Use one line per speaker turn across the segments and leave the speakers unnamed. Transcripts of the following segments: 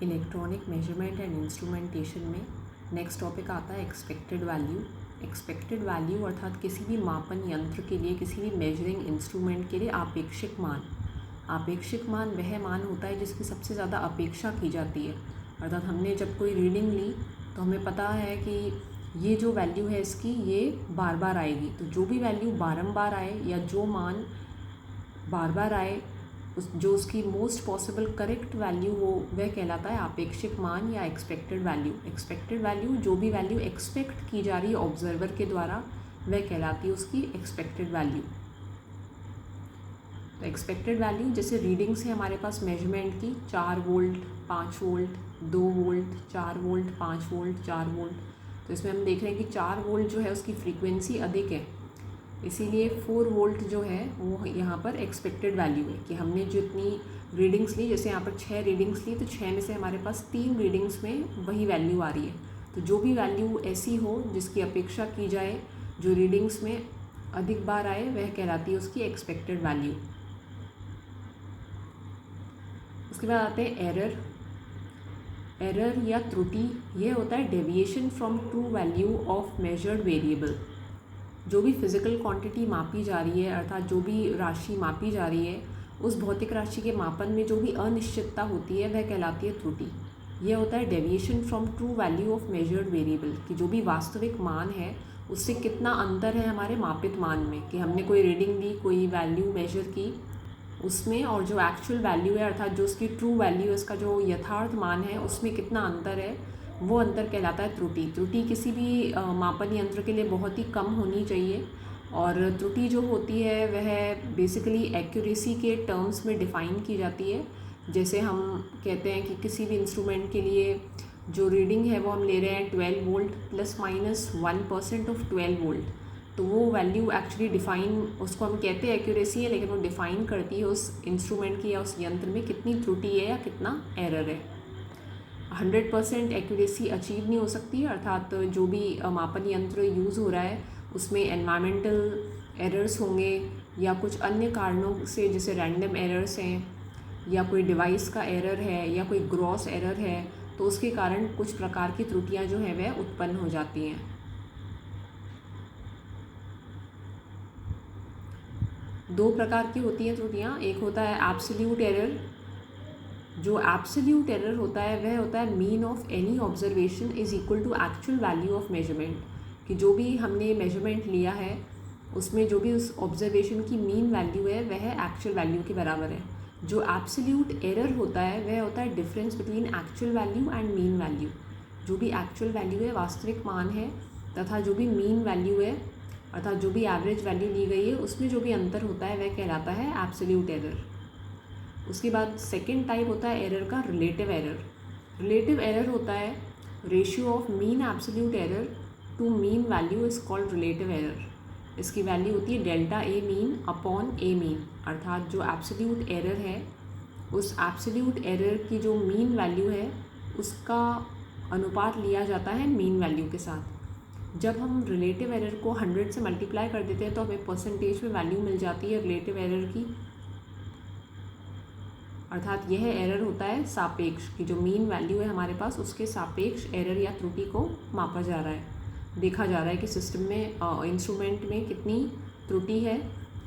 Electronic measurement and instrumentation में next topic आता है एक्सपेक्टेड वैल्यू। एक्सपेक्टेड वैल्यू अर्थात किसी भी मापन यंत्र के लिए, किसी भी मेजरिंग इंस्ट्रूमेंट के लिए आपेक्षिक मान। आपेक्षिक मान वह मान होता है जिसकी सबसे ज़्यादा अपेक्षा की जाती है। अर्थात हमने जब कोई रीडिंग ली तो हमें पता है कि ये जो वैल्यू है इसकी ये बार बार आएगी। तो जो भी वैल्यू बारंबार आए या जो मान बार बार आए, जो उसकी मोस्ट पॉसिबल करेक्ट वैल्यू हो, वह कहलाता है आपेक्षिक मान या एक्सपेक्टेड वैल्यू। एक्सपेक्टेड वैल्यू, जो भी वैल्यू एक्सपेक्ट की जा रही है ऑब्जर्वर के द्वारा, वह कहलाती है उसकी एक्सपेक्टेड वैल्यू। तो एक्सपेक्टेड वैल्यू जैसे रीडिंग्स है हमारे पास मेजरमेंट की 4 volt, 5 volt, 2 volt, 4 volt, 5 volt, 4 volt. तो इसमें हम देख रहे हैं कि 4 वोल्ट जो है उसकी फ्रीक्वेंसी अधिक है, इसीलिए 4 वोल्ट जो है वो यहाँ पर एक्सपेक्टेड वैल्यू है कि हमने जितनी रीडिंग्स ली, जैसे यहाँ पर 6 रीडिंग्स ली तो 6 में से हमारे पास 3 रीडिंग्स में वही वैल्यू आ रही है। तो जो भी वैल्यू ऐसी हो जिसकी अपेक्षा की जाए, जो रीडिंग्स में अधिक बार आए, वह कहलाती है उसकी एक्सपेक्टेड वैल्यू। उसके बाद आते हैं एरर। एरर या त्रुटि यह होता है deviation from true value of measured variable. जो भी फिज़िकल क्वांटिटी मापी जा रही है, अर्थात जो भी राशि मापी जा रही है, उस भौतिक राशि के मापन में जो भी अनिश्चितता होती है वह कहलाती है त्रुटि। यह होता है deviation from true value of measured variable, कि जो भी वास्तविक मान है उससे कितना अंतर है हमारे मापित मान में, कि हमने कोई रीडिंग ली, कोई वैल्यू मेजर की उसमें, और जो एक्चुअल वैल्यू है अर्थात जो उसकी ट्रू वैल्यू है, उसका जो यथार्थ मान है, उसमें कितना अंतर है, वो अंतर कहलाता है त्रुटि। त्रुटि किसी भी मापन यंत्र के लिए बहुत ही कम होनी चाहिए, और त्रुटि जो होती है वह बेसिकली एक्यूरेसी के टर्म्स में डिफ़ाइन की जाती है। जैसे हम कहते हैं कि किसी भी इंस्ट्रूमेंट के लिए जो रीडिंग है वो हम ले रहे हैं 12 वोल्ट ±1% ऑफ 12 वोल्ट, तो वो वैल्यू एक्चुअली डिफ़ाइन, उसको हम कहते हैं एक्यूरेसी है, लेकिन वो डिफ़ाइन करती है उस इंस्ट्रूमेंट की या उस यंत्र में कितनी त्रुटि है या कितना एरर है। 100% एक्यूरेसी अचीव नहीं हो सकती है, अर्थात जो भी मापन यंत्र यूज़ हो रहा है उसमें एनवायरमेंटल एरर्स होंगे या कुछ अन्य कारणों से, जैसे रैंडम एरर्स हैं या कोई डिवाइस का एरर है या कोई ग्रॉस एरर है, तो उसके कारण कुछ प्रकार की त्रुटियां जो हैं वह उत्पन्न हो जाती हैं। दो प्रकार की होती हैं त्रुटियां। एक होता है एब्सोल्यूट एरर। जो एब्सोल्यूट एरर होता है वह होता है mean of any observation is equal to actual value of measurement, कि जो भी हमने मेजरमेंट लिया है उसमें जो भी उस ऑब्जर्वेशन की मीन वैल्यू है वह एक्चुअल वैल्यू के बराबर है। जो एब्सोल्यूट एरर होता है वह होता है difference between actual value and mean value. जो भी एक्चुअल वैल्यू है, वास्तविक मान है, तथा जो भी मीन वैल्यू है अर्थात जो भी एवरेज वैल्यू ली गई है, उसमें जो भी अंतर होता है वह कहलाता है एब्सोल्यूट एरर। उसके बाद सेकेंड टाइप होता है एरर का रिलेटिव एरर। रिलेटिव एरर होता है ratio of mean absolute error to mean value is called relative error. इसकी वैल्यू होती है delta A mean upon A mean, अर्थात जो एब्सोल्यूट एरर है उस एब्सोल्यूट एरर की जो मीन वैल्यू है उसका अनुपात लिया जाता है मीन वैल्यू के साथ। जब हम रिलेटिव एरर को 100 से मल्टीप्लाई कर देते हैं तो हमें परसेंटेज में वैल्यू मिल जाती है रिलेटिव एरर की, अर्थात यह एरर होता है सापेक्ष, की जो मीन वैल्यू है हमारे पास उसके सापेक्ष एरर या त्रुटि को मापा जा रहा है, देखा जा रहा है कि सिस्टम में इंस्ट्रूमेंट में कितनी त्रुटि है,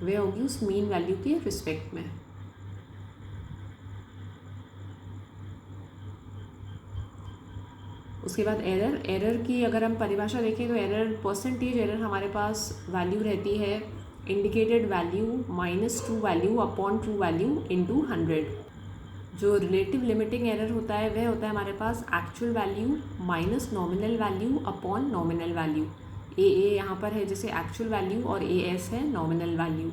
वह होगी उस मीन वैल्यू के रिस्पेक्ट में। उसके बाद एरर की अगर हम परिभाषा देखें तो एरर, परसेंटेज एरर हमारे पास वैल्यू रहती है indicated value minus true value upon true value into 100। जो रिलेटिव लिमिटिंग एरर होता है वह होता है हमारे पास actual value minus nominal value upon nominal value. A यहाँ पर है जैसे एक्चुअल वैल्यू और एस है नॉमिनल वैल्यू।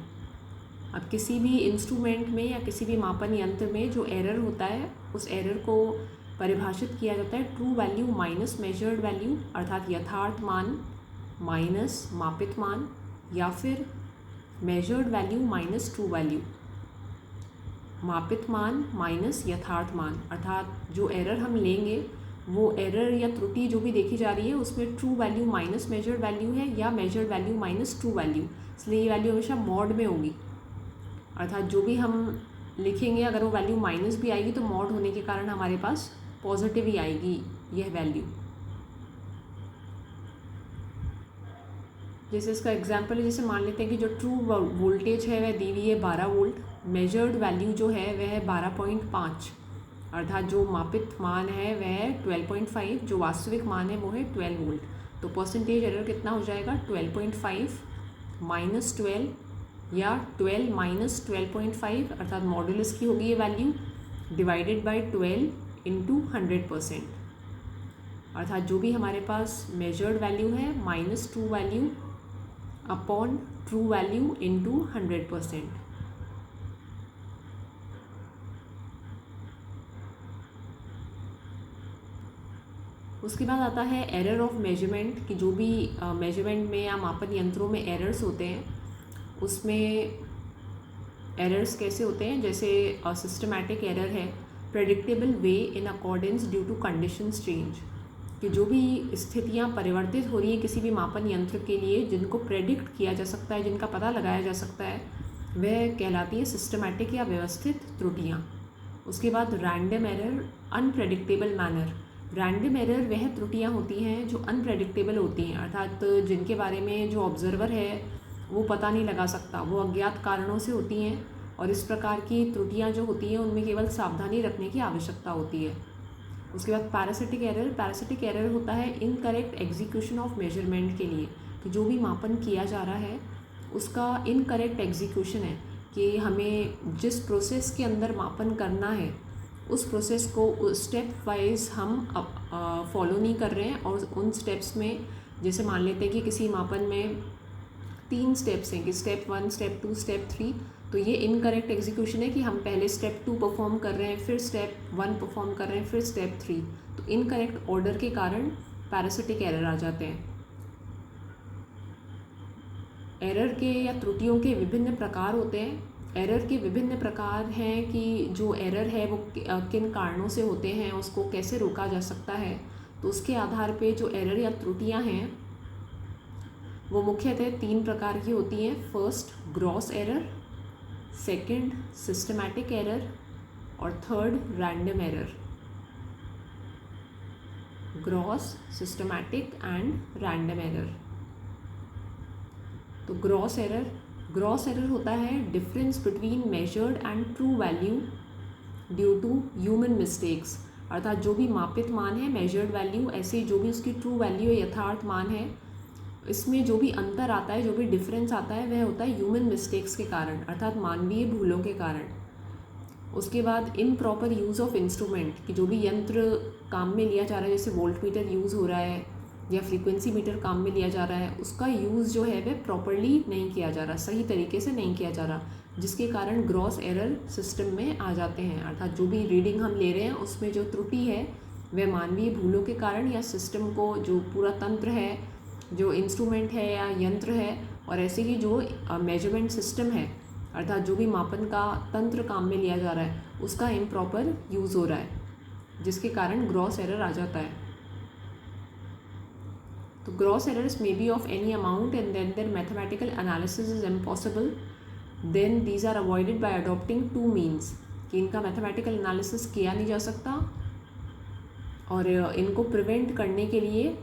अब किसी भी इंस्ट्रूमेंट में या किसी भी मापन यंत्र में जो एरर होता है उस एरर को परिभाषित किया जाता है true value minus measured value, अर्थात यथार्थ मान माइनस मापित मान, या फिर measured value minus true value, मापित मान माइनस यथार्थ मान। अर्थात जो एरर हम लेंगे वो एरर या त्रुटि जो भी देखी जा रही है उसमें true value minus measured value है या measured value minus true value, इसलिए ये वैल्यू हमेशा मॉड में होगी। अर्थात जो भी हम लिखेंगे अगर वो वैल्यू माइनस भी आएगी तो मॉड होने के कारण हमारे पास पॉजिटिव ही आएगी यह वैल्यू। जैसे इसका एग्जांपल है, जैसे मान लेते हैं कि जो ट्रू वोल्टेज है वह दी हुई है 12 वोल्ट, मेजर्ड वैल्यू जो है वह है 12.5, अर्थात जो मापित मान है वह है 12.5, जो वास्तविक मान है वो है 12 वोल्ट। तो परसेंटेज एरर कितना हो जाएगा, 12.5 माइनस 12 या 12 माइनस 12.5, अर्थात मॉडुलस की होगी ये वैल्यू, डिवाइडेड बाय 12 इंटू 100%, अर्थात जो भी हमारे पास मेजर्ड वैल्यू है minus true value upon true value into 100%। उसके बाद आता है एरर ऑफ मेजरमेंट, कि जो भी मेजरमेंट में या मापन यंत्रों में एरर्स होते हैं, उसमें एरर्स कैसे होते हैं, जैसे सिस्टमैटिक एरर है, predictable way in accordance due to conditions change, कि जो भी स्थितियां परिवर्तित हो रही है किसी भी मापन यंत्र के लिए, जिनको प्रेडिक्ट किया जा सकता है, जिनका पता लगाया जा सकता है, वह कहलाती है सिस्टमैटिक या व्यवस्थित त्रुटियाँ। उसके बाद random error, unpredictable manner. Random error वह त्रुटियाँ होती हैं जो अनप्रेडिक्टेबल होती हैं, अर्थात जिनके बारे में जो ऑब्जर्वर है वो पता नहीं लगा सकता, वो अज्ञात कारणों से होती हैं, और इस प्रकार की त्रुटियाँ जो होती हैं उनमें केवल सावधानी रखने की आवश्यकता होती है। उसके बाद पैरासिटिक एरर। पैरासिटिक एरर होता है इनकरेक्ट एग्जीक्यूशन ऑफ मेजरमेंट के लिए, कि जो भी मापन किया जा रहा है उसका इनकरेक्ट एग्जीक्यूशन है, कि हमें जिस प्रोसेस के अंदर मापन करना है उस प्रोसेस को स्टेप वाइज हम फॉलो नहीं कर रहे हैं, और उन स्टेप्स में जैसे मान लेते हैं कि किसी मापन में 3 स्टेप्स हैं, कि स्टेप 1, स्टेप 2, स्टेप 3, तो ये इनकरेक्ट एग्जीक्यूशन है कि हम पहले स्टेप 2 परफॉर्म कर रहे हैं, फिर स्टेप 1 परफॉर्म कर रहे हैं, फिर स्टेप 3, तो इनकरेक्ट ऑर्डर के कारण पैरासिटिक एरर आ जाते हैं। एरर के या त्रुटियों के विभिन्न प्रकार होते हैं। एरर के विभिन्न प्रकार हैं कि जो एरर है वो किन कारणों से होते हैं, उसको कैसे रोका जा सकता है, तो उसके आधार पे जो एरर या त्रुटियां हैं वो मुख्यतः 3 प्रकार की होती हैं। First gross error, second systematic error, और third random error. Gross, systematic and random error. तो ग्रॉस एरर होता है difference between measured and true value due to human mistakes, अर्थात जो भी मापित मान है मेजर्ड वैल्यू, ऐसे जो भी उसकी ट्रू वैल्यू है यथार्थ मान है, इसमें जो भी अंतर आता है, जो भी डिफरेंस आता है, वह होता है ह्यूमन मिस्टेक्स के कारण, अर्थात मानवीय भूलों के कारण। उसके बाद इम्प्रॉपर यूज़ ऑफ इंस्ट्रूमेंट, कि जो भी यंत्र काम में लिया जा रहा है, जैसे वोल्ट मीटर यूज़ हो रहा है या फ्रीक्वेंसी मीटर काम में लिया जा रहा है, उसका यूज़ जो है वह प्रॉपरली नहीं किया जा रहा, सही तरीके से नहीं किया जा रहा, जिसके कारण ग्रॉस एरर सिस्टम में आ जाते हैं, अर्थात जो भी रीडिंग हम ले रहे हैं उसमें जो त्रुटि है वह मानवीय भूलों के कारण, या सिस्टम को जो पूरा तंत्र है, जो इंस्ट्रूमेंट है या यंत्र है, और ऐसे ही जो मेजरमेंट सिस्टम है, अर्थात जो भी मापन का तंत्र काम में लिया जा रहा है, उसका इम्प्रॉपर यूज़ हो रहा है, जिसके कारण ग्रॉस एरर आ जाता है। तो gross errors may be of any amount and then their mathematical analysis is impossible, then these are avoided by adopting 2 means, कि इनका मैथमेटिकल एनालिसिस किया नहीं जा सकता, और इनको प्रिवेंट करने के लिए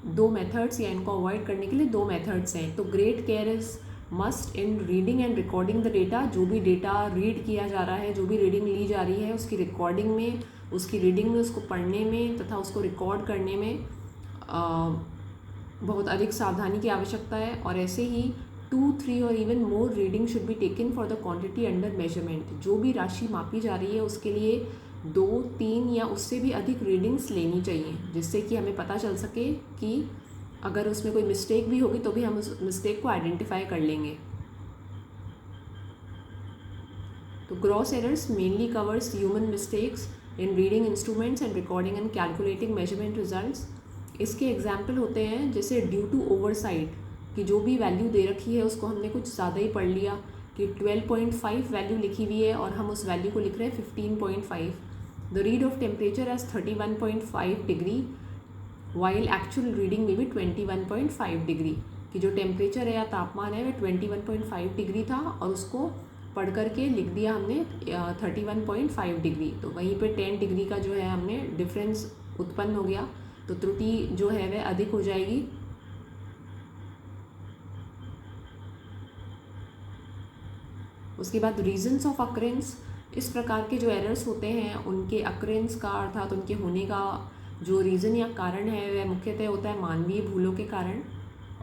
2 मेथड्स, या इनको अवॉइड करने के लिए 2 मेथड्स हैं। तो great care is must in reading and recording the data, जो भी डेटा रीड किया जा रहा है, जो भी रीडिंग ली जा रही है, उसकी रिकॉर्डिंग में, उसकी रीडिंग में, उसको पढ़ने में तथा उसको रिकॉर्ड करने में बहुत अधिक सावधानी की आवश्यकता है। और ऐसे ही 2, 3 और even more reading should be taken for the quantity under measurement, जो भी राशि मापी जा रही है उसके लिए 2, 3 या उससे भी अधिक रीडिंग्स लेनी चाहिए, जिससे कि हमें पता चल सके कि अगर उसमें कोई मिस्टेक भी होगी तो भी हम उस मिस्टेक को आइडेंटिफाई कर लेंगे। तो gross errors mainly covers human mistakes in reading instruments and recording and calculating measurement results. इसके एग्जाम्पल होते हैं जैसे ड्यू टू ओवरसाइट, कि जो भी वैल्यू दे रखी है उसको हमने कुछ ज़्यादा ही पढ़ लिया, कि 12.5 वैल्यू लिखी हुई है और हम उस वैल्यू को लिख रहे हैं 15.5। The read of temperature as 31.5 degree while actual reading में भी 21.5 डिग्री, कि जो टेम्परेचर है या तापमान है वह 21.5 डिग्री था और उसको पढ़ करके लिख दिया हमने 31.5 डिग्री, तो वहीं पे 10 डिग्री का जो है हमने डिफरेंस उत्पन्न हो गया, तो त्रुटि जो है वह अधिक हो जाएगी। उसके बाद रीजंस ऑफ अक्रेंस, इस प्रकार के जो एरर्स होते हैं उनके अक्रेंस का अर्थात उनके होने का जो रीज़न या कारण है वह मुख्यतः होता है मानवीय भूलों के कारण,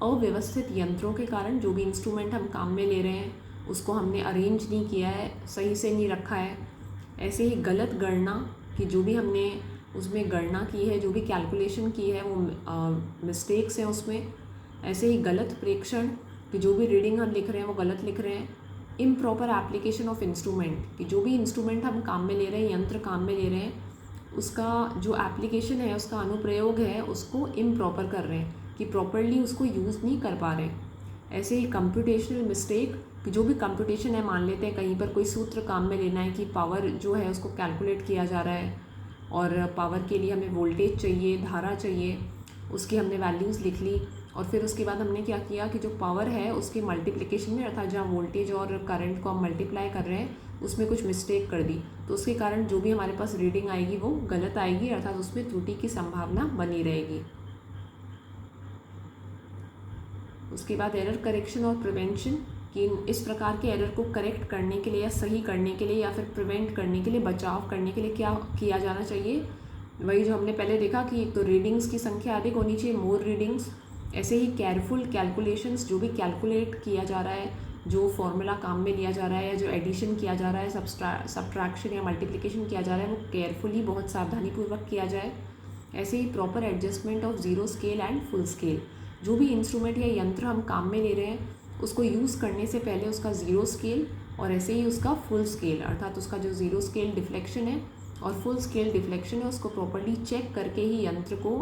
अव्यवस्थित यंत्रों के कारण। जो भी इंस्ट्रूमेंट हम काम में ले रहे हैं उसको हमने अरेंज नहीं किया है, सही से नहीं रखा है। ऐसे ही गलत गणना कि जो भी हमने उसमें गणना की है, जो भी कैलकुलेशन की है वो मिस्टेक्स हैं उसमें। ऐसे ही गलत प्रेक्षण कि जो भी रीडिंग हम लिख रहे हैं वो गलत लिख रहे हैं। इम्प्रॉपर एप्लीकेशन ऑफ इंस्ट्रूमेंट कि जो भी इंस्ट्रूमेंट हम काम में ले रहे हैं, यंत्र काम में ले रहे हैं, उसका जो एप्लीकेशन है, उसका अनुप्रयोग है, उसको इम्प्रॉपर कर रहे हैं कि प्रॉपरली उसको यूज़ नहीं कर पा रहे हैं। ऐसे ही कंप्यूटेशनल मिस्टेक कि जो भी कंप्यूटेशन है, मान लेते हैं कहीं पर कोई सूत्र काम में लेना है कि पावर जो है उसको कैलकुलेट किया जा रहा है और पावर के लिए हमें वोल्टेज चाहिए, धारा चाहिए, उसकी हमने वैल्यूज़ लिख ली और फिर उसके बाद हमने क्या किया कि जो पावर है उसके मल्टीप्लिकेशन में अर्थात जहाँ वोल्टेज और करंट को हम मल्टीप्लाई कर रहे हैं उसमें कुछ मिस्टेक कर दी, तो उसके कारण जो भी हमारे पास रीडिंग आएगी वो गलत आएगी, अर्थात उसमें त्रुटि की संभावना बनी रहेगी। उसके बाद एरर करेक्शन और प्रिवेंशन कि इस प्रकार के एरर को करेक्ट करने के लिए या सही करने के लिए या फिर प्रिवेंट करने के लिए, बचाव करने के लिए क्या किया जाना चाहिए। वही जो हमने पहले देखा कि एक तो रीडिंग्स की संख्या अधिक होनी चाहिए, मोर रीडिंग्स। ऐसे ही केयरफुल कैलकुलेशंस, जो भी कैलकुलेट किया जा रहा है, जो फॉर्मूला काम में लिया जा रहा है या जो एडिशन किया जा रहा है, सब्ट्रैक्शन या मल्टीप्लिकेशन किया जा रहा है, वो केयरफुली बहुत सावधानीपूर्वक किया जाए। ऐसे ही proper adjustment of zero scale and full scale, जो भी इंस्ट्रूमेंट या यंत्र हम काम में ले रहे हैं उसको यूज़ करने से पहले उसका ज़ीरो स्केल और ऐसे ही उसका फुल स्केल, अर्थात उसका जो ज़ीरो स्केल डिफ्लेक्शन है और फुल स्केल डिफ्लेक्शन है उसको प्रॉपर्ली चेक करके ही यंत्र को,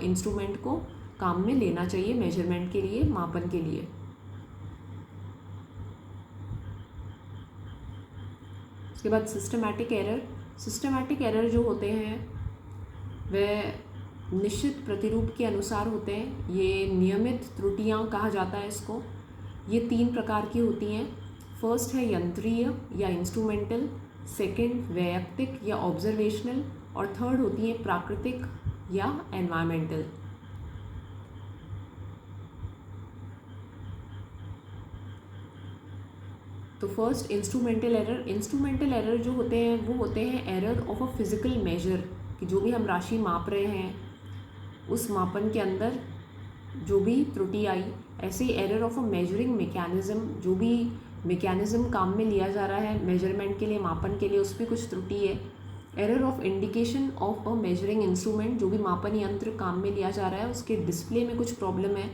इंस्ट्रूमेंट को काम में लेना चाहिए मेजरमेंट के लिए, मापन के लिए। उसके बाद सिस्टमैटिक एरर। सिस्टमैटिक एरर जो होते हैं वह निश्चित प्रतिरूप के अनुसार होते हैं, ये नियमित त्रुटियां कहा जाता है इसको। ये 3 प्रकार की होती हैं। फर्स्ट है यंत्रीय या इंस्ट्रूमेंटल, सेकंड वैयक्तिक या ऑब्जर्वेशनल और थर्ड होती है प्राकृतिक या एनवायरमेंटल। तो first instrumental error. Instrumental error जो होते हैं वो होते हैं error of a physical measure कि जो भी हम राशि माप रहे हैं उस मापन के अंदर जो भी त्रुटि आई। ऐसे ही error of a measuring mechanism, जो भी मैकेनिज्म काम में लिया जा रहा है मेजरमेंट के लिए, मापन के लिए, उसमें कुछ त्रुटि है। Error of indication of a measuring instrument, जो भी मापन यंत्र काम में लिया जा रहा है उसके डिस्प्ले में कुछ प्रॉब्लम है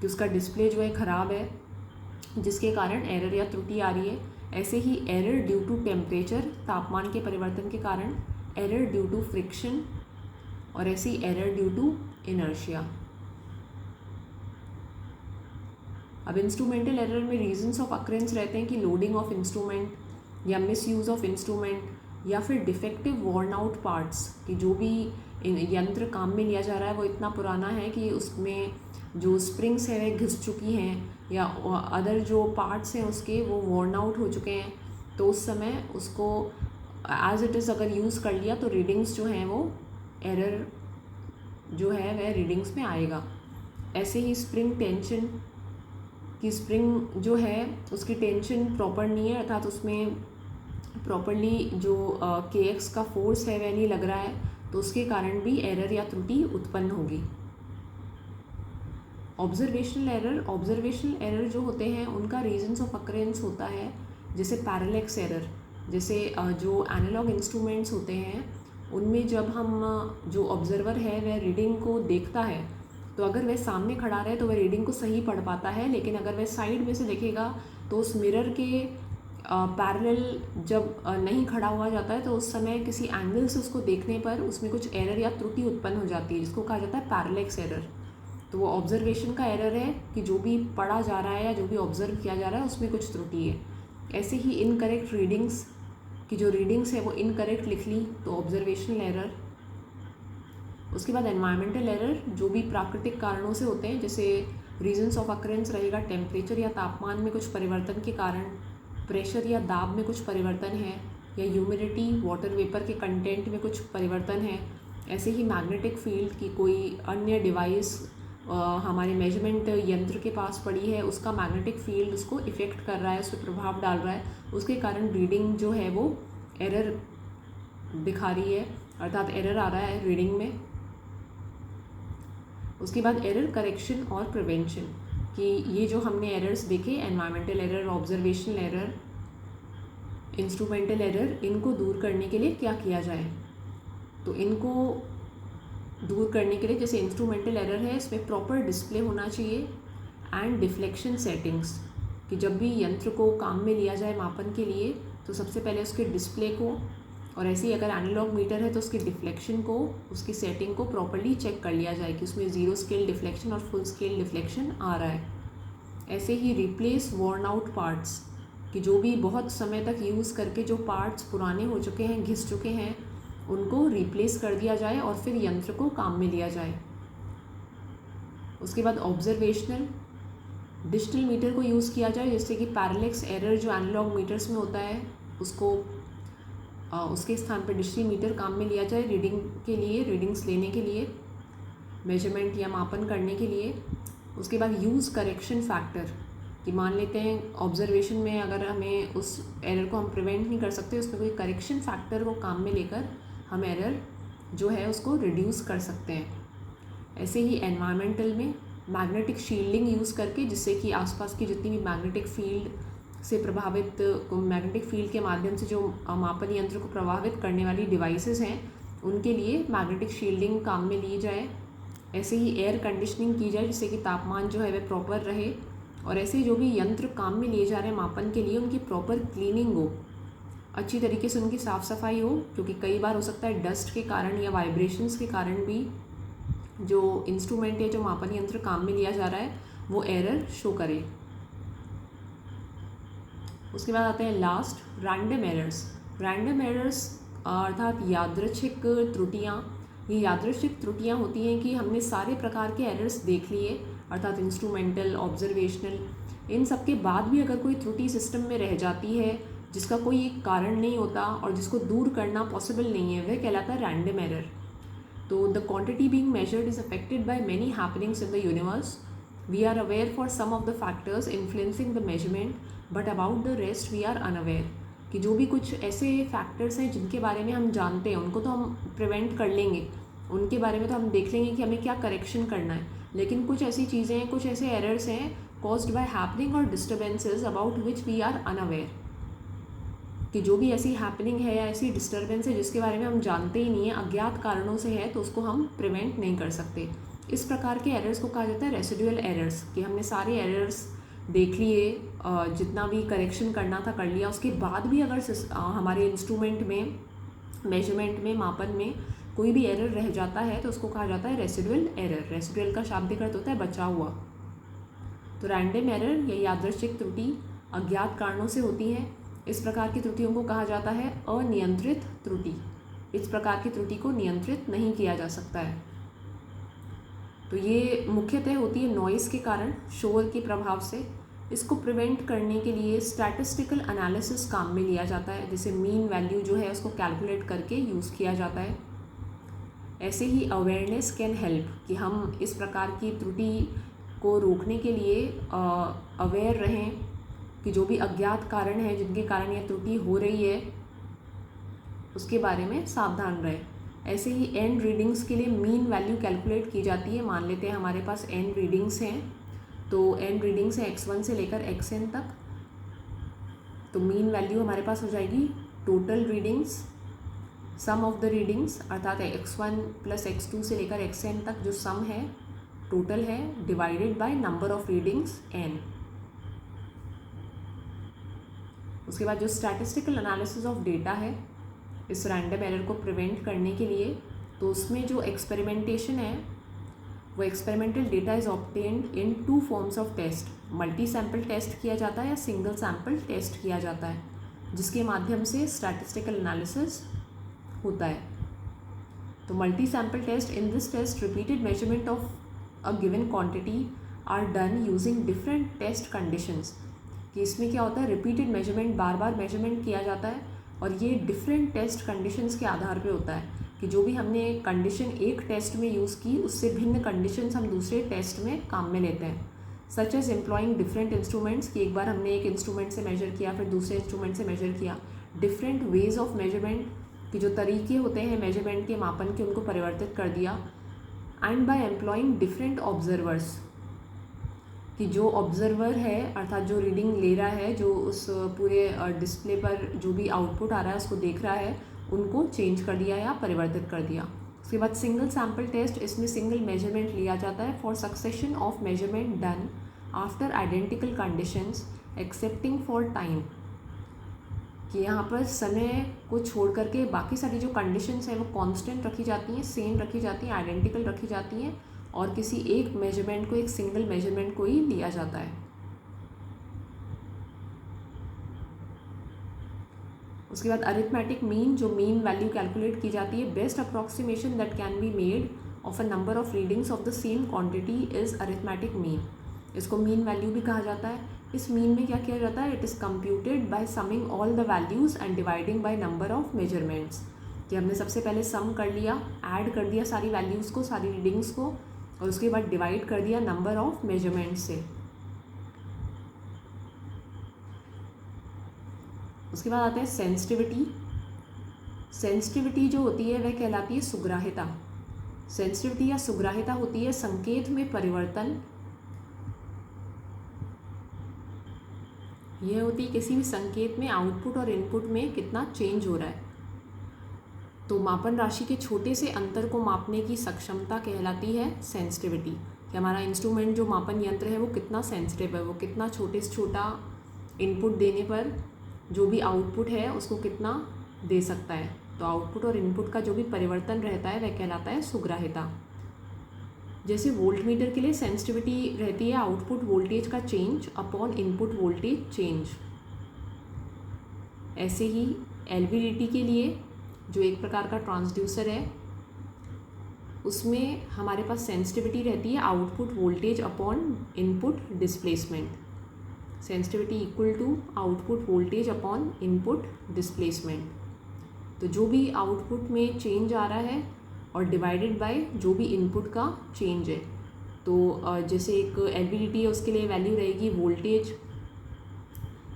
कि उसका डिस्प्ले जो है ख़राब है जिसके कारण एरर या त्रुटि आ रही है। ऐसे ही एरर ड्यू टू टेम्परेचर, तापमान के परिवर्तन के कारण, एरर ड्यू टू फ्रिक्शन और ऐसी एरर ड्यू टू इनर्शिया। अब इंस्ट्रूमेंटल एरर में रीजंस ऑफ अक्रेंस रहते हैं कि लोडिंग ऑफ इंस्ट्रूमेंट या मिस यूज़ ऑफ इंस्ट्रूमेंट या फिर डिफेक्टिव वॉर्न आउट पार्ट्स कि जो भी यंत्र काम में लिया जा रहा है वो इतना पुराना है कि उसमें जो स्प्रिंग्स है वे घिस चुकी हैं या अदर जो पार्ट्स हैं उसके वो वॉर्न आउट हो चुके हैं, तो उस समय उसको एज इट इज़ अगर यूज़ कर लिया तो रीडिंग्स जो हैं वो एरर जो है वह रीडिंग्स में आएगा। ऐसे ही स्प्रिंग टेंशन कि स्प्रिंग जो है उसकी टेंशन प्रॉपर नहीं है, अर्थात उसमें प्रॉपरली जो KX का फोर्स है वह नहीं लग रहा है, तो उसके कारण भी एरर या त्रुटि उत्पन्न होगी। ऑब्जर्वेशनल एरर जो होते हैं उनका रीजंस ऑफ अकरेंस होता है जैसे पैरेलैक्स एरर, जैसे जो एनालॉग इंस्ट्रूमेंट्स होते हैं उनमें जब हम जो ऑब्जर्वर है वह रीडिंग को देखता है तो अगर वह सामने खड़ा रहे तो वह रीडिंग को सही पढ़ पाता है, लेकिन अगर वह साइड में से देखेगा तो उस मिरर के पैरेलल जब नहीं खड़ा हुआ जाता है तो उस समय किसी एंगल से उसको देखने पर उसमें कुछ एरर या त्रुटि उत्पन्न हो जाती है जिसको कहा जाता है पैरेलैक्स एरर। तो वो ऑब्जर्वेशन का एरर है कि जो भी पढ़ा जा रहा है या जो भी ऑब्जर्व किया जा रहा है उसमें कुछ त्रुटि है। ऐसे ही इनकरेक्ट रीडिंग्स कि जो रीडिंग्स है वो इनकरेक्ट लिख ली तो ऑब्जर्वेशनल एरर। उसके बाद एनवायरमेंटल एरर जो भी प्राकृतिक कारणों से होते हैं, जैसे रीजंस ऑफ अकरेंस रहेगा टेम्परेचर या तापमान में कुछ परिवर्तन के कारण, प्रेशर या दाब में कुछ परिवर्तन है, या ह्यूमिडिटी वाटर वेपर के कंटेंट में कुछ परिवर्तन है, ऐसे ही मैग्नेटिक फील्ड की कोई अन्य डिवाइस हमारे मेजरमेंट यंत्र के पास पड़ी है, उसका मैग्नेटिक फील्ड उसको इफ़ेक्ट कर रहा है, उस पर प्रभाव डाल रहा है, उसके कारण रीडिंग जो है वो एरर दिखा रही है, अर्थात एरर आ रहा है रीडिंग में। उसके बाद एरर करेक्शन और प्रिवेंशन, कि ये जो हमने एरर्स देखे, environmental error, observational error, instrumental error, इनको दूर करने के लिए क्या किया जाए। तो इनको दूर करने के लिए जैसे इंस्ट्रूमेंटल एरर है, इसमें प्रॉपर डिस्प्ले होना चाहिए एंड डिफ्लेक्शन सेटिंग्स, कि जब भी यंत्र को काम में लिया जाए मापन के लिए तो सबसे पहले उसके डिस्प्ले को, और ऐसे ही अगर एनालॉग मीटर है तो उसके डिफ्लेक्शन को, उसकी सेटिंग को प्रॉपर्ली चेक कर लिया जाए कि उसमें 0 स्केल डिफ्लेक्शन और फुल स्केल डिफ्लेक्शन आ रहा है। ऐसे ही रिप्लेस वॉर्न आउट पार्ट्स, कि जो भी बहुत समय तक यूज़ करके जो पार्ट्स पुराने हो चुके हैं, घिस चुके हैं, उनको रिप्लेस कर दिया जाए और फिर यंत्र को काम में लिया जाए। उसके बाद ऑब्जर्वेशनल, डिजिटल मीटर को यूज़ किया जाए, जिससे कि पैरेलैक्स एरर जो एनालॉग मीटर्स में होता है उसको उसके स्थान पर डिजिटल मीटर काम में लिया जाए रीडिंग के लिए, रीडिंग्स लेने के लिए, मेजरमेंट या मापन करने के लिए। उसके बाद यूज़ करेक्शन फैक्टर, कि मान लेते हैं ऑब्जर्वेशन में अगर हमें उस एरर को हम प्रिवेंट नहीं कर सकते, उसमें कोई करेक्शन फैक्टर को काम में लेकर हम एरर जो है उसको रिड्यूस कर सकते हैं। ऐसे ही एनवायरमेंटल में मैग्नेटिक शील्डिंग यूज़ करके, जिससे कि आसपास की जितनी भी मैग्नेटिक फील्ड से प्रभावित, मैग्नेटिक फील्ड के माध्यम से जो मापन यंत्र को प्रभावित करने वाली डिवाइसेस हैं, उनके लिए मैग्नेटिक शील्डिंग काम में ली जाए। ऐसे ही एयर कंडीशनिंग की जाए, जिससे कि तापमान जो है वह प्रॉपर रहे, और ऐसे जो भी यंत्र काम में लिए जा रहे हैं मापन के लिए, उनकी प्रॉपर क्लीनिंग हो, अच्छी तरीके से उनकी साफ़ सफाई हो, क्योंकि कई बार हो सकता है डस्ट के कारण या वाइब्रेशंस के कारण भी जो इंस्ट्रूमेंट या जो मापन यंत्र काम में लिया जा रहा है वो एरर शो करे। उसके बाद आते हैं last random errors. Random errors अर्थात यादृच्छिक त्रुटियाँ। ये यादृच्छिक त्रुटियाँ होती हैं कि हमने सारे प्रकार के एरर्स देख लिए, अर्थात इंस्ट्रूमेंटल, ऑब्जर्वेशनल, इन सब के बाद भी अगर कोई त्रुटि सिस्टम में रह जाती है जिसका कोई एक कारण नहीं होता और जिसको दूर करना पॉसिबल नहीं है, वह कहलाता है रैंडम एरर। तो the quantity being measured is affected by many happenings in the universe. We are aware for some of the factors influencing the measurement, but about the rest we are unaware. कि जो भी कुछ ऐसे factors हैं जिनके बारे में हम जानते हैं, उनको तो हम प्रिवेंट कर लेंगे, उनके बारे में तो हम देख लेंगे कि हमें क्या करेक्शन करना है, लेकिन कुछ ऐसी चीज़ें हैं, कुछ ऐसे एरर्स हैं कॉज्ड बाय हैपनिंग और disturbances about which we are unaware, कि जो भी ऐसी हैपनिंग है या ऐसी डिस्टर्बेंस है जिसके बारे में हम जानते ही नहीं है, अज्ञात कारणों से है, तो उसको हम प्रिवेंट नहीं कर सकते। इस प्रकार के एरर्स को कहा जाता है रेसिडुअल एरर्स, कि हमने सारे एरर्स देख लिए, जितना भी करेक्शन करना था कर लिया, उसके बाद भी अगर हमारे इंस्ट्रूमेंट में, मेजरमेंट में, मापन में कोई भी एरर रह जाता है तो उसको कहा जाता है रेसिडुअल एरर। रेसिडुअल का शाब्दिक अर्थ होता है बचा हुआ। तो रैंडम एरर या यादृच्छिक त्रुटि अज्ञात कारणों से होती है। इस प्रकार की त्रुटियों को कहा जाता है अनियंत्रित त्रुटि। इस प्रकार की त्रुटि को नियंत्रित नहीं किया जा सकता है। तो ये मुख्यतः होती है नॉइज़ के कारण, शोर के प्रभाव से। इसको प्रिवेंट करने के लिए स्टैटिस्टिकल एनालिसिस काम में लिया जाता है, जैसे मीन वैल्यू जो है उसको कैलकुलेट करके यूज़ किया जाता है। ऐसे ही अवेयरनेस कैन हेल्प, कि हम इस प्रकार की त्रुटि को रोकने के लिए अवेयर रहें, कि जो भी अज्ञात कारण है जिनके कारण यह त्रुटि हो रही है उसके बारे में सावधान रहें। ऐसे ही एंड रीडिंग्स के लिए मीन वैल्यू कैलकुलेट की जाती है। मान लेते हैं हमारे पास एंड रीडिंग्स हैं, तो एंड रीडिंग्स है x1 से लेकर xn तक, तो मीन वैल्यू हमारे पास हो जाएगी total readings, sum of the readings, अर्थात x1 प्लस x2 से लेकर xn तक जो सम है, टोटल है, divided by number of readings n। उसके बाद जो स्टैटिस्टिकल एनालिसिस ऑफ डेटा है इस रैंडम एरर को प्रिवेंट करने के लिए, तो उसमें जो एक्सपेरिमेंटेशन है वो experimental data is obtained in 2 forms of test. Multi sample test किया जाता है या सिंगल सैम्पल टेस्ट किया जाता है, जिसके माध्यम से स्टैटिस्टिकल एनालिसिस होता है। तो multi sample test, in this test repeated measurement of a given quantity are done using different test conditions. कि इसमें क्या होता है, रिपीटेड मेजरमेंट, बार बार मेजरमेंट किया जाता है और ये डिफरेंट टेस्ट कंडीशंस के आधार पे होता है कि जो भी हमने कंडीशन एक टेस्ट में यूज़ की उससे भिन्न कंडीशंस हम दूसरे टेस्ट में काम में लेते हैं। Such as employing different instruments, कि एक बार हमने एक इंस्ट्रूमेंट से मेजर किया फिर दूसरे इंस्ट्रूमेंट से मेजर किया। डिफरेंट वेज ऑफ मेजरमेंट, कि जो तरीके होते हैं मेजरमेंट के, मापन के, उनको परिवर्तित कर दिया। And by employing different observers, कि जो ऑब्जर्वर है अर्थात जो रीडिंग ले रहा है, जो उस पूरे डिस्प्ले पर जो भी आउटपुट आ रहा है उसको देख रहा है, उनको चेंज कर दिया या परिवर्तित कर दिया। उसके बाद सिंगल सैम्पल टेस्ट, इसमें सिंगल मेजरमेंट लिया जाता है for succession of measurement done after identical conditions accepting for time, कि यहाँ पर समय को छोड़ करके बाकी सारी जो कंडीशंस हैं वो कांस्टेंट रखी जाती हैं, सेम रखी जाती हैं, आइडेंटिकल रखी जाती हैं और किसी एक मेजरमेंट को, एक सिंगल मेजरमेंट को ही लिया जाता है। उसके बाद अरिथमेटिक मीन, जो मीन वैल्यू कैलकुलेट की जाती है, best approximation that can be made of a number of readings of the same quantity is arithmetic mean. इसको मीन वैल्यू भी कहा जाता है। इस मीन में क्या किया जाता है, it is computed by summing all the values and dividing by number of measurements, कि हमने सबसे पहले सम कर लिया, ऐड कर दिया सारी वैल्यूज़ को, सारी रीडिंग्स को, और उसके बाद डिवाइड कर दिया नंबर ऑफ मेजरमेंट्स से। उसके बाद आता है सेंसिटिविटी। सेंसिटिविटी जो होती है वह कहलाती है सुग्राह्यता। सेंसिटिविटी या सुग्राह्यता होती है संकेत में परिवर्तन, यह होती है किसी भी संकेत में आउटपुट और इनपुट में कितना चेंज हो रहा है। तो मापन राशि के छोटे से अंतर को मापने की सक्षमता कहलाती है सेंसिटिविटी, कि हमारा इंस्ट्रूमेंट जो मापन यंत्र है वो कितना सेंसिटिव है, वो कितना छोटे से छोटा इनपुट देने पर जो भी आउटपुट है उसको कितना दे सकता है। तो आउटपुट और इनपुट का जो भी परिवर्तन रहता है वह कहलाता है सुग्राह्यता। जैसे वोल्ट मीटर के लिए सेंसिटिविटी रहती है आउटपुट वोल्टेज का change upon input voltage change, ऐसे ही एलवीडीटी के लिए जो एक प्रकार का ट्रांसड्यूसर है उसमें हमारे पास सेंसिटिविटी रहती है output voltage upon input displacement, sensitivity equal to output voltage upon input displacement. तो जो भी आउटपुट में चेंज आ रहा है और डिवाइडेड बाय जो भी इनपुट का चेंज है। तो जैसे एक एलवीडीटी है उसके लिए वैल्यू रहेगी वोल्टेज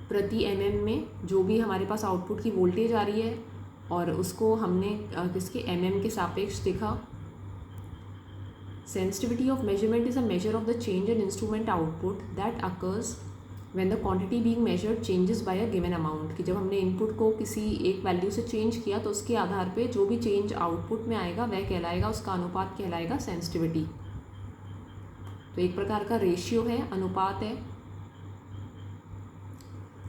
प्रति एमएम में, जो भी हमारे पास आउटपुट की वोल्टेज आ रही है और उसको हमने किसके एमएम के सापेक्ष देखा। Sensitivity of measurement is a measure of the change in instrument output that occurs when the quantity being measured changes by a given amount, कि जब हमने इनपुट को किसी एक वैल्यू से चेंज किया तो उसके आधार पे जो भी चेंज आउटपुट में आएगा वह कहलाएगा, उसका अनुपात कहलाएगा सेंसिटिविटी। तो एक प्रकार का रेशियो है, अनुपात है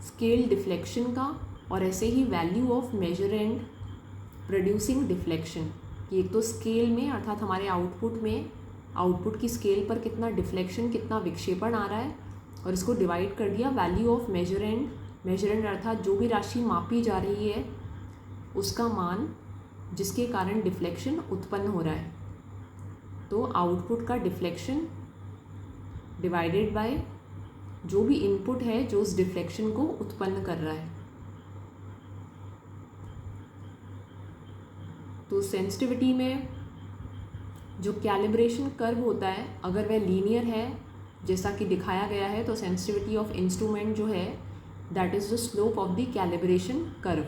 स्केल डिफ्लेक्शन का, और ऐसे ही वैल्यू ऑफ मेजरेंड प्रोड्यूसिंग डिफ्लेक्शन, कि एक तो स्केल में अर्थात हमारे आउटपुट में, आउटपुट की स्केल पर कितना डिफ्लेक्शन, कितना विक्षेपण आ रहा है, और इसको डिवाइड कर दिया वैल्यू ऑफ मेजरेंड, मेजरेंड अर्थात जो भी राशि मापी जा रही है उसका मान जिसके कारण डिफ्लेक्शन उत्पन्न हो रहा है। तो आउटपुट का डिफ्लेक्शन डिवाइडेड बाय जो भी इनपुट है जो उस डिफ्लेक्शन को उत्पन्न कर रहा है। तो सेंसिटिविटी में जो कैलिब्रेशन कर्व होता है अगर वह लीनियर है जैसा कि दिखाया गया है, तो सेंसिटिविटी ऑफ इंस्ट्रूमेंट जो है that is the slope of the calibration curve.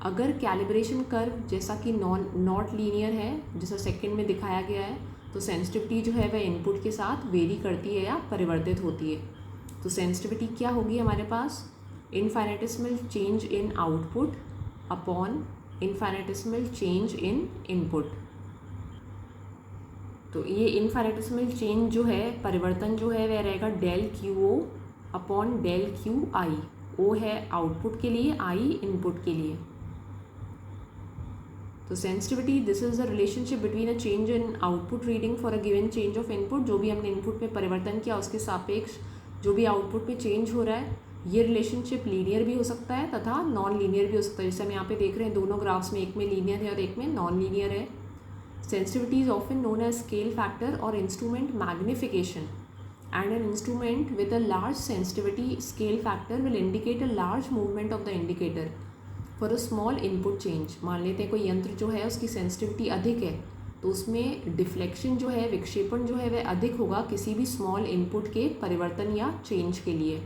अगर कैलिब्रेशन कर्व जैसा कि नॉट लीनियर है, जैसा सेकंड में दिखाया गया है, तो सेंसिटिविटी जो है वह इनपुट के साथ वेरी करती है या परिवर्तित होती है। तो सेंसिटिविटी क्या होगी हमारे पास, infinitesimal change in output upon infinitesimal change in input. तो ये इनफाइनेटिसिमल चेंज जो है, परिवर्तन जो है वह रहेगा del Q O upon del Q I. O है आउटपुट के लिए, आई इनपुट के लिए। तो sensitivity this is the relationship between a change in output reading for a given change of input. जो भी हमने इनपुट में परिवर्तन किया उसके सापेक्ष जो भी आउटपुट में चेंज हो रहा है, ये रिलेशनशिप लीनियर भी हो सकता है तथा नॉन लीनियर भी हो सकता है। जैसे हम यहाँ पे देख रहे हैं दोनों ग्राफ्स में, एक में लीनियर है और एक में नॉन लीनियर है। Sensitivity is often known as scale factor और instrument magnification. and an instrument with a large sensitivity scale factor will indicate a large movement of the indicator for a small input change. मान लेते हैं कोई यंत्र जो है उसकी sensitivity अधिक है तो उसमें डिफ्लेक्शन जो है, विक्षेपण जो है वह अधिक होगा किसी भी स्मॉल इनपुट के परिवर्तन या चेंज के लिए।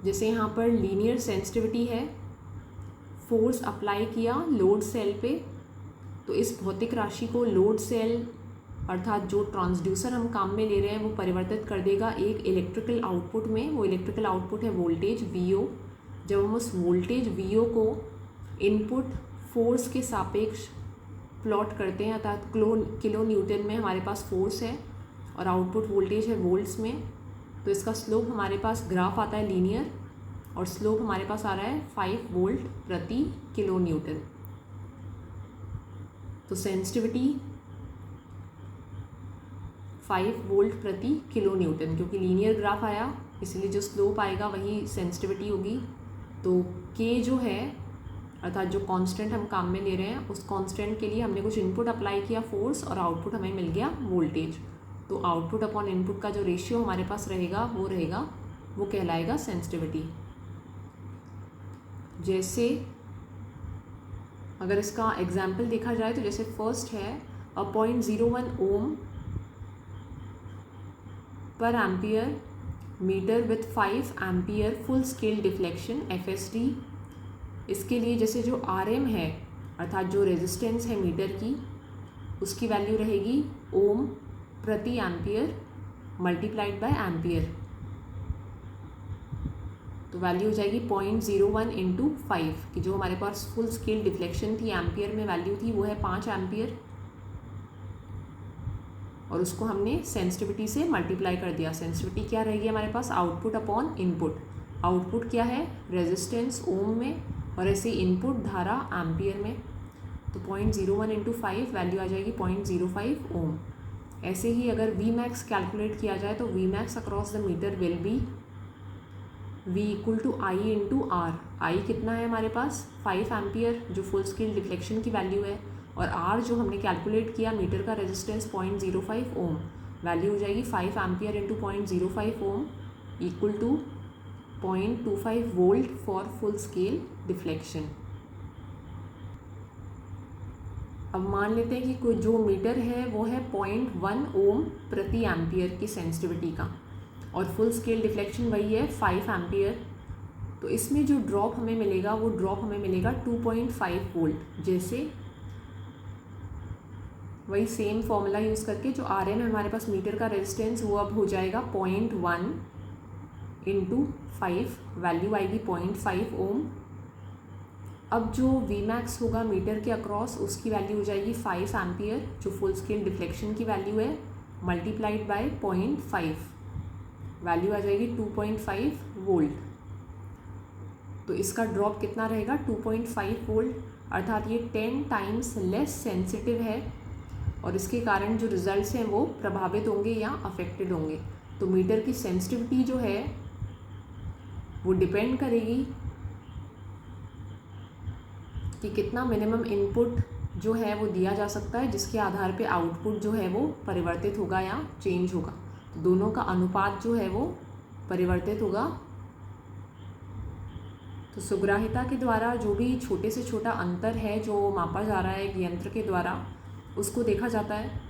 जैसे यहाँ पर लीनियर सेंसिटिविटी है, फोर्स अप्लाई किया लोड सेल पे, तो इस भौतिक राशि को लोड सेल अर्थात जो ट्रांसड्यूसर हम काम में ले रहे हैं वो परिवर्तित कर देगा एक इलेक्ट्रिकल आउटपुट में। वो इलेक्ट्रिकल आउटपुट है वोल्टेज VO। जब हम उस वोल्टेज VO को इनपुट फोर्स के सापेक्ष प्लॉट करते हैं, अर्थात किलो न्यूटन में हमारे पास फोर्स है और आउटपुट वोल्टेज है वोल्ट्स में, तो इसका स्लोप हमारे पास ग्राफ आता है लीनियर और स्लोप हमारे पास आ रहा है 5 वोल्ट प्रति किलो न्यूटन। तो सेंसिटिविटी 5 वोल्ट प्रति किलो न्यूटन, क्योंकि लीनियर ग्राफ आया इसलिए जो स्लोप आएगा वही सेंसिटिविटी होगी। तो K जो है अर्थात जो कांस्टेंट हम काम में ले रहे हैं उस कांस्टेंट के लिए हमने कुछ इनपुट अप्लाई किया फोर्स और आउटपुट हमें मिल गया वोल्टेज। तो आउटपुट अपॉन इनपुट का जो रेशियो हमारे पास रहेगा वो कहलाएगा सेंसिटिविटी। जैसे अगर इसका एग्जाम्पल देखा जाए तो जैसे फर्स्ट है 0.01 ओम पर ampere meter with 5 ampere full scale deflection FSD। इसके लिए जैसे जो RM है अर्थात जो रेजिस्टेंस है मीटर की उसकी वैल्यू रहेगी ओम प्रति एम्पियर मल्टीप्लाइड बाय एम्पियर, तो वैल्यू हो जाएगी 0.01 इंटू 5 कि जो हमारे पास फुल स्केल डिफ्लेक्शन थी एम्पियर में वैल्यू थी वो है 5 एम्पियर और उसको हमने सेंसिटिविटी से मल्टीप्लाई कर दिया। सेंसिटिविटी क्या रहेगी हमारे पास आउटपुट अपॉन इनपुट। आउटपुट क्या है रेजिस्टेंस ओम में और ऐसे इनपुट धारा एम्पियर में, तो 0.01 इंटू 5 वैल्यू आ जाएगी 0.05 ओम। ऐसे ही अगर Vmax कैलकुलेट किया जाए तो Vmax across the meter will be V equal to I into R। I कितना है हमारे पास 5 एम्पियर जो फुल स्केल डिफ्लेक्शन की वैल्यू है और R जो हमने कैलकुलेट किया मीटर का रेजिस्टेंस 0.05 ओम, वैल्यू हो जाएगी 5 ampere into 0.05 ohm equal to 0.25 volt for full scale deflection. अब मान लेते हैं कि कोई जो मीटर है वो है 0.1 ओम प्रति एम्पियर की सेंसिटिविटी का और फुल स्केल डिफ्लेक्शन वही है 5 एम्पियर। तो इसमें जो ड्रॉप हमें मिलेगा वो ड्रॉप हमें मिलेगा 2.5 वोल्ट। जैसे वही सेम फॉर्मूला यूज़ करके जो RM है हमारे पास मीटर का रेजिस्टेंस वो अब हो जाएगा 0.1 इंटू 5, वैल्यू आएगी 0.5 ओम। अब जो Vmax होगा मीटर के अक्रॉस उसकी वैल्यू हो जाएगी 5 एम्पियर जो फुल स्केल डिफ्लेक्शन की वैल्यू है मल्टीप्लाइड बाय 0.5, वैल्यू आ जाएगी 2.5 वोल्ट। तो इसका ड्रॉप कितना रहेगा 2.5 वोल्ट, अर्थात ये 10 टाइम्स लेस सेंसिटिव है और इसके कारण जो रिजल्ट्स हैं वो प्रभावित होंगे या अफेक्टेड होंगे। तो मीटर की सेंसिटिविटी जो है वो डिपेंड करेगी कि कितना मिनिमम इनपुट जो है वो दिया जा सकता है जिसके आधार पे आउटपुट जो है वो परिवर्तित होगा या चेंज होगा। तो दोनों का अनुपात जो है वो परिवर्तित होगा। तो सुग्राहिता के द्वारा जो भी छोटे से छोटा अंतर है जो मापा जा रहा है एक यंत्र के द्वारा उसको देखा जाता है।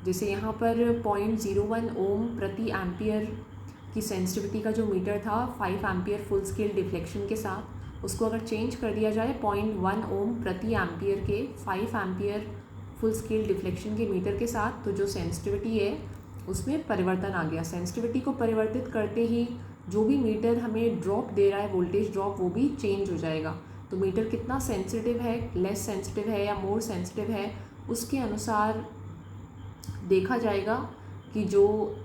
जैसे यहाँ पर 0.01 ओम प्रति एम्पियर की सेंसिटिविटी का जो मीटर था 5 एम्पियर फुल स्केल डिफ्लेक्शन के साथ, उसको अगर चेंज कर दिया जाए 0.1 ओम प्रति एम्पियर के 5 एम्पियर फुल स्केल डिफ्लेक्शन के मीटर के साथ, तो जो सेंसिटिविटी है उसमें परिवर्तन आ गया। सेंसिटिविटी को परिवर्तित करते ही जो भी मीटर हमें ड्रॉप दे रहा है वोल्टेज ड्रॉप वो भी चेंज हो जाएगा। तो मीटर कितना सेंसिटिव है, लेस सेंसिटिव है या मोर सेंसिटिव है, उसके अनुसार देखा जाएगा कि जो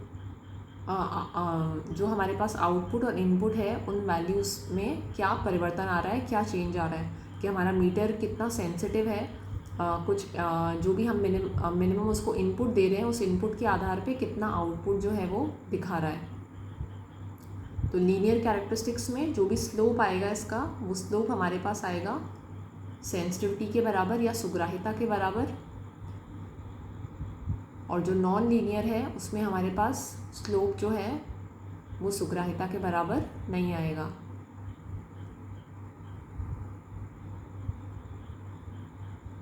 हमारे पास आउटपुट और इनपुट है उन वैल्यूज़ में क्या परिवर्तन आ रहा है, क्या चेंज आ रहा है, कि हमारा मीटर कितना सेंसिटिव है। जो भी हम मिनिमम उसको इनपुट दे रहे हैं उस इनपुट के आधार पे कितना आउटपुट जो है वो दिखा रहा है। तो लीनियर कैरेक्टरिस्टिक्स में जो भी स्लोप आएगा इसका वो स्लोप हमारे पास आएगा सेंसिटिविटी के बराबर या सुग्राहिता के बराबर। और जो नॉन लीनियर है उसमें हमारे पास स्लोप जो है वो सुग्राहिता के बराबर नहीं आएगा।